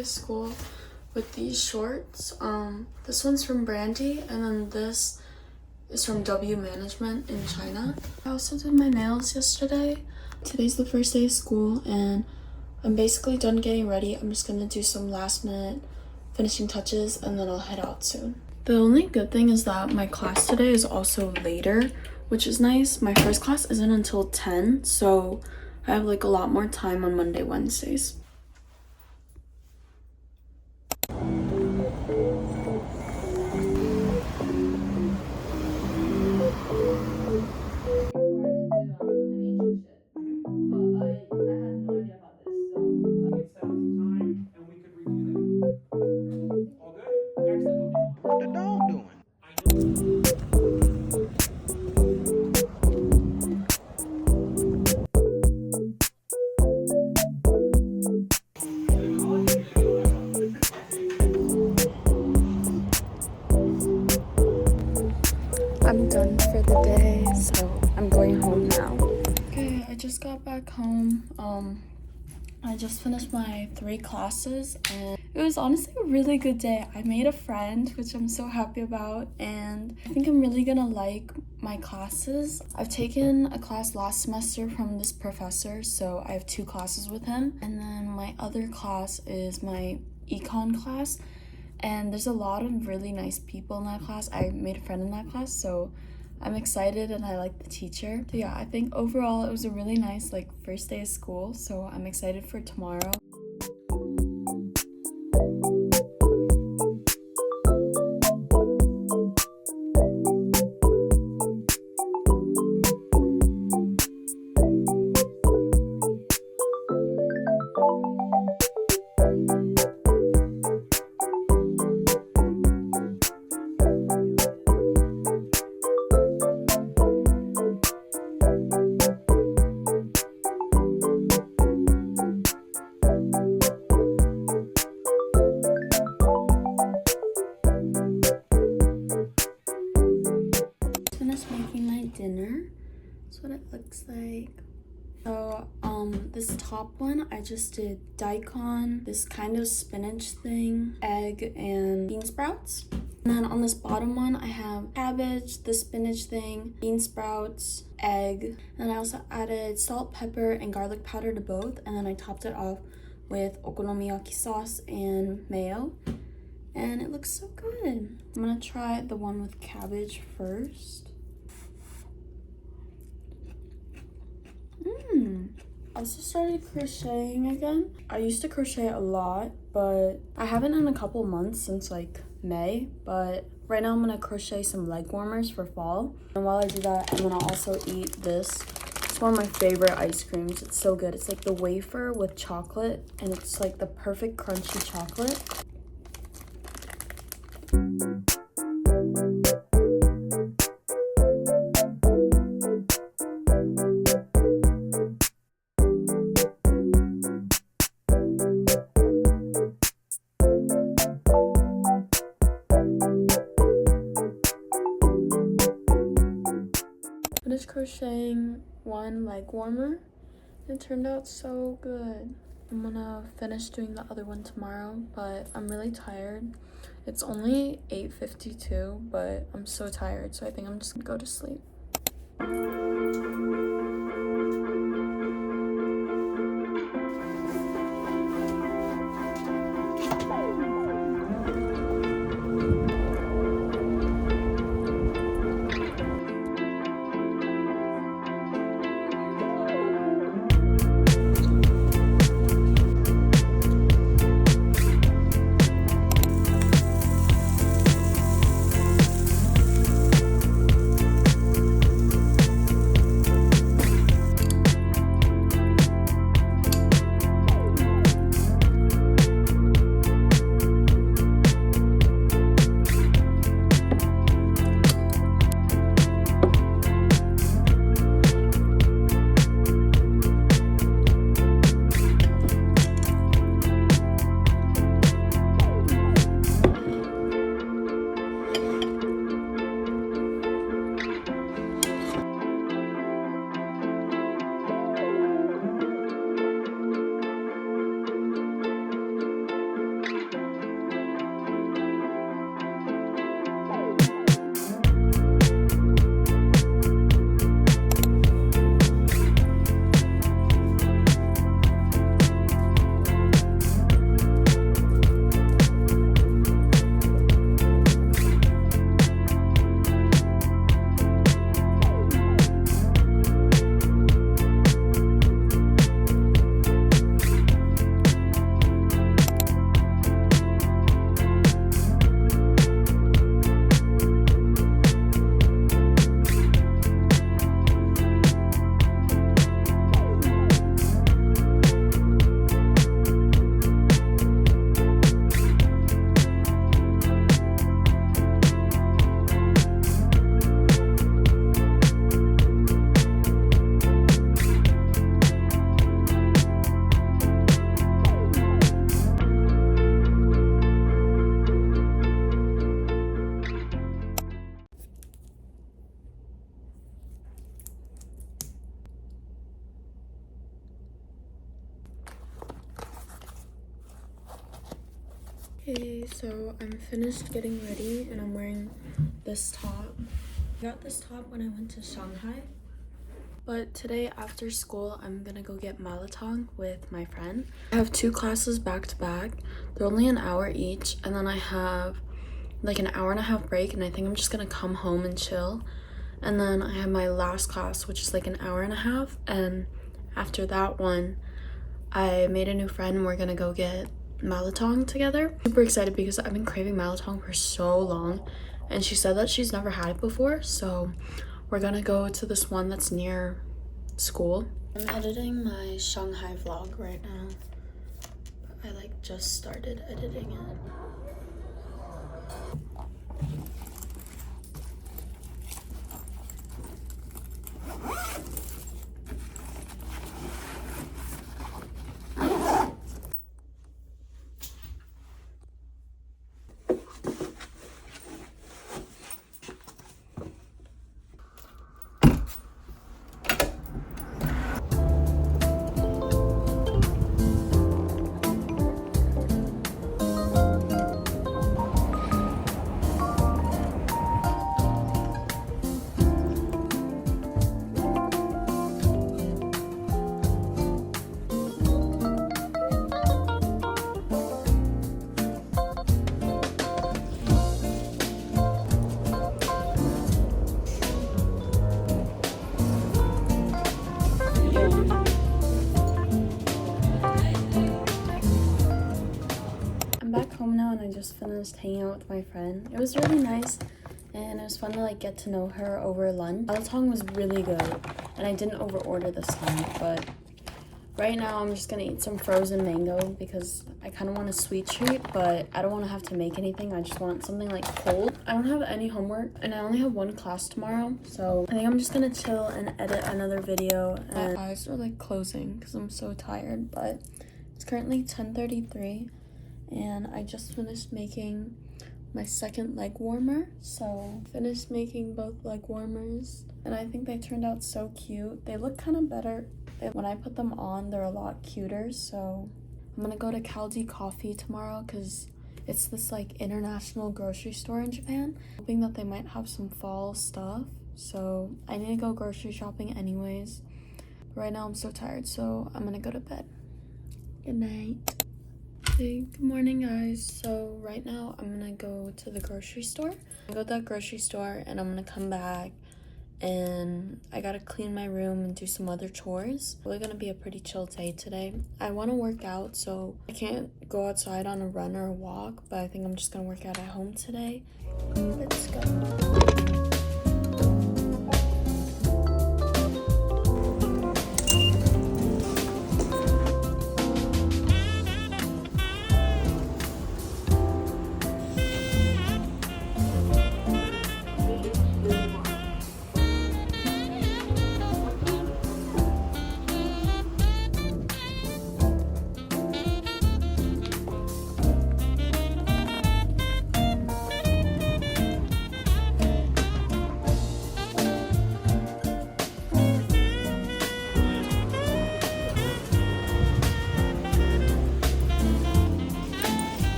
day of school with these shorts. This one's from Brandy, and then this is from W Management in China. I also did my nails yesterday. Today's the first day of school, and I'm basically done getting ready. I'm just gonna do some last minute finishing touches, and then I'll head out soon. The only good thing is that my class today is also later, which is nice. My first class isn't until 10, so I have like a lot more time on Monday, Wednesdays. I'm done for the day, so I'm going home now. Okay, I just got back home. I just finished my 3 classes, and it was honestly a really good day. I made a friend, which I'm so happy about, and I think I'm really gonna like my classes. I've taken a class last semester from this professor, so I have 2 classes with him, and then my other class is my econ class. And there's a lot of really nice people in that class. I made a friend in that class, so I'm excited and I like the teacher. So yeah, I think overall it was a really nice first day of school, so I'm excited for tomorrow. Dinner. That's what it looks like. So this top one I just did daikon, this kind of spinach thing, egg, and bean sprouts. And then on this bottom one I have cabbage, the spinach thing, bean sprouts, egg, and I also added salt, pepper, and garlic powder to both, and then I topped it off with okonomiyaki sauce and mayo, and it looks so good. I'm gonna try the one with cabbage first. I also started crocheting again. I used to crochet a lot, but I haven't in a couple months since May, but right now I'm gonna crochet some leg warmers for fall. And while I do that, I'm gonna also eat this. It's one of my favorite ice creams. It's so good. It's like the wafer with chocolate, and it's like the perfect crunchy chocolate. Finished crocheting one leg warmer. It turned out so good. I'm gonna finish doing the other one tomorrow, but I'm really tired. It's only 8:52, but I'm so tired, so I think I'm just gonna go to sleep. Okay, so I'm finished getting ready and I'm wearing this top. I got this top when I went to Shanghai. But today after school, I'm gonna go get malatang with my friend. I have 2 classes back to back. They're only an hour each, and then I have like an hour and a half break, and I think I'm just gonna come home and chill. And then I have my last class, which is like an hour and a half, and after that one, I made a new friend and we're gonna go get malatang together. Super excited because I've been craving malatang for so long, and she said that she's never had it before, so we're gonna go to this one that's near school. I'm editing my Shanghai vlog right now. I like just started editing it. Home now, and I just finished hanging out with my friend. It was really nice and it was fun to like get to know her over lunch. Malatang was really good and I didn't over order this time, but right now I'm just gonna eat some frozen mango because I kind of want a sweet treat, but I don't want to have to make anything. I just want something like cold. I don't have any homework and I only have 1 class tomorrow, so I think I'm just gonna chill and edit another video. And my eyes are like closing because I'm so tired, but it's currently 10:33 and I just finished making my second leg warmer. So finished making both leg warmers and I think they turned out so cute. They look kind of better. When I put them on, they're a lot cuter. So I'm gonna go to Caldi Coffee tomorrow because it's this like international grocery store in Japan. Hoping that they might have some fall stuff. So I need to go grocery shopping anyways. Right now I'm so tired, so I'm gonna go to bed. Good night. Hey, good morning guys. So right now I'm gonna go to the grocery store. I go to that grocery store and I'm gonna come back and I gotta clean my room and do some other chores. It's really gonna be a pretty chill day today. I want to work out, so I can't go outside on a run or a walk, but I think I'm just gonna work out at home today. Let's go.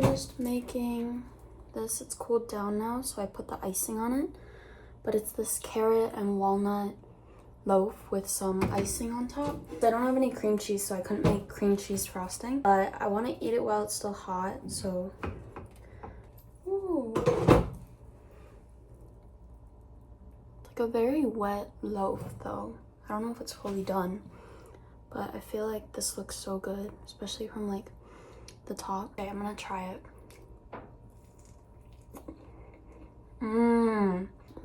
finished making this. It's cooled down now, so I put the icing on it. But it's this carrot and walnut loaf with some icing on top. I don't have any cream cheese, so I couldn't make cream cheese frosting. But I want to eat it while it's still hot, so... Ooh. It's like a very wet loaf, though. I don't know if it's fully done, but I feel like this looks so good, especially from like the top. Okay, I'm gonna try it.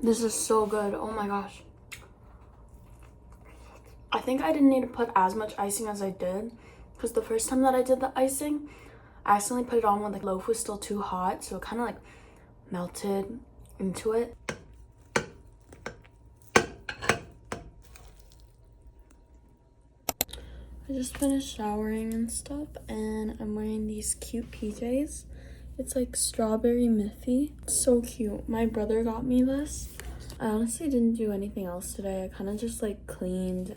This is so good. Oh my gosh. I think I didn't need to put as much icing as I did, because the first time that I did the icing, I accidentally put it on when the loaf was still too hot, so it kind of like melted into it. I just finished showering and stuff, and I'm wearing these cute PJs. It's like strawberry miffy. It's so cute. My brother got me this. I honestly didn't do anything else today. I kind of just like cleaned,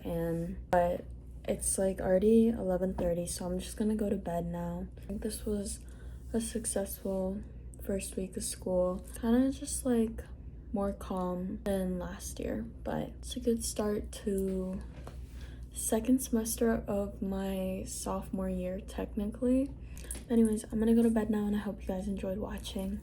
but it's like already 11:30, so I'm just gonna go to bed now. I think this was a successful first week of school. Kind of just like more calm than last year, but it's a good start to second semester of my sophomore year technically. Anyways, I'm gonna go to bed now, and I hope you guys enjoyed watching.